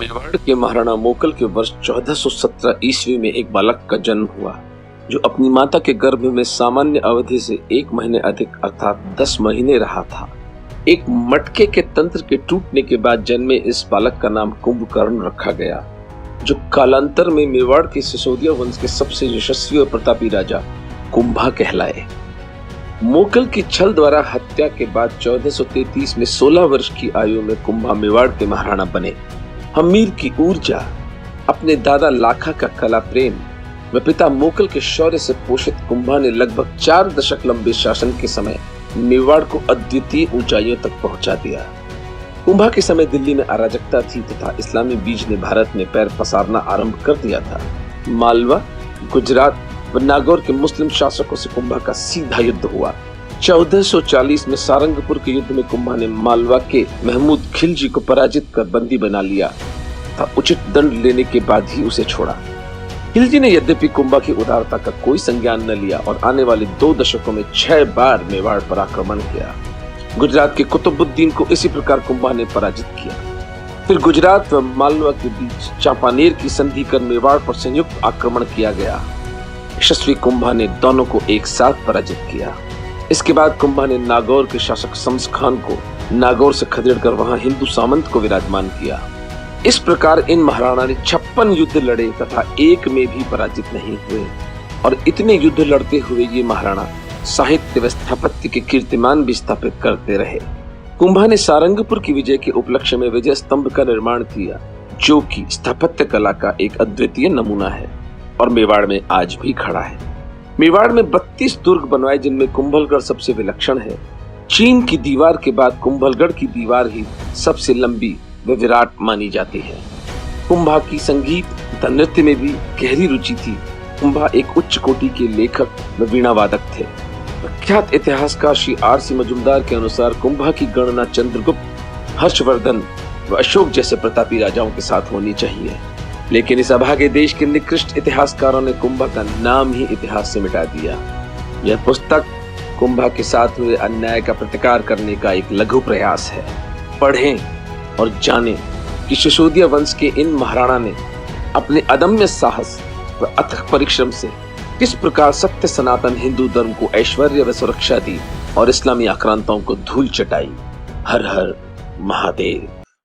मेवाड़ के महाराणा मोकल के वर्ष 1417 ईस्वी में एक बालक का जन्म हुआ, जो अपनी माता के गर्भ में सामान्य अवधि से 1 महीने अधिक अर्थात 10 महीने रहा था। एक मटके के तंत्र के टूटने के बाद जन्मे इस बालक का नाम कुंभकर्ण रखा गया, जो कालांतर में मेवाड़ के सिसोदिया वंश के सबसे यशस्वी और प्रतापी राजा कुंभा कहलाए। मोकल की छल द्वारा हत्या के बाद 1433 में 16 वर्ष की आयु में कुंभा मेवाड़ के महाराणा बने। हमीर की ऊर्जा, अपने दादा लाखा का कला प्रेम व पिता मोकल के शौर्य से पोषित कुंभा ने लगभग 4 दशक लंबे शासन के समय मेवाड़ को अद्वितीय ऊंचाइयों तक पहुंचा दिया। कुंभा के समय दिल्ली में अराजकता थी तथा इस्लामी बीज ने भारत में पैर पसारना आरंभ कर दिया था। मालवा, गुजरात व नागौर के मुस्लिम शासकों से कुंभा का सीधा युद्ध हुआ। 1440 में सारंगपुर के युद्ध में कुंभा ने मालवा के महमूद खिलजी को पराजित कर बंदी बना लिया था। उचित दंड लेने के बाद ही उसे छोड़ा। खिलजी ने यद्यपि कुंभा की उदारता का कोई संज्ञान न लिया और आने वाले 2 दशकों में 6 बार मेवाड़ पर आक्रमण किया। गुजरात के कुतुबुद्दीन को इसी प्रकार कुंभा ने पराजित किया। फिर गुजरात व मालवा के बीच चांपानेर की संधि कर मेवाड़ पर संयुक्त आक्रमण किया गया। यशस्वी कुंभा ने दोनों को एक साथ पराजित किया। इसके बाद कुंभा ने नागौर के शासक शम्स खान को नागौर से खदेड़कर वहां हिंदू सामंत को विराजमान किया। इस प्रकार इन महाराणा ने 56 युद्ध लड़े तथा एक में भी पराजित नहीं हुए और इतने युद्ध लड़ते हुए ये महाराणा साहित्य व स्थापत्य के कीर्तिमान भी स्थापित करते रहे। कुंभा ने सारंगपुर की विजय के उपलक्ष्य में विजय स्तंभ का निर्माण किया, जो कि स्थापत्य कला का एक अद्वितीय नमूना है और मेवाड़ में आज भी खड़ा है। मेवाड़ में 32 दुर्ग बनवाए, जिनमें कुंभलगढ़ सबसे विलक्षण है। चीन की दीवार के बाद कुंभलगढ़ की दीवार ही सबसे लंबी व विराट मानी जाती है। कुंभा की संगीत तथा नृत्य में भी गहरी रुचि थी। कुंभा एक उच्च कोटि के लेखक व वीणा वादक थे। प्रख्यात इतिहासकार श्री R.C. मजूमदार के अनुसार कुंभा की गणना चंद्रगुप्त, हर्षवर्धन व अशोक जैसे प्रतापी राजाओं के साथ होनी चाहिए, लेकिन इस अभागे देश के निकृष्ट इतिहासकारों ने कुंभा का नाम ही इतिहास से मिटा दिया। यह पुस्तक कुंभा के साथ हुए अन्याय का प्रतिकार करने का एक लघु प्रयास है। पढ़ें और जानें कि सिसोदिया वंश के इन महाराणा ने अपने अदम्य साहस व अथक परिश्रम से किस प्रकार सत्य सनातन हिंदू धर्म को ऐश्वर्य व सुरक्षा दी और इस्लामी आक्रांताओं को धूल चटाई। हर हर महादेव।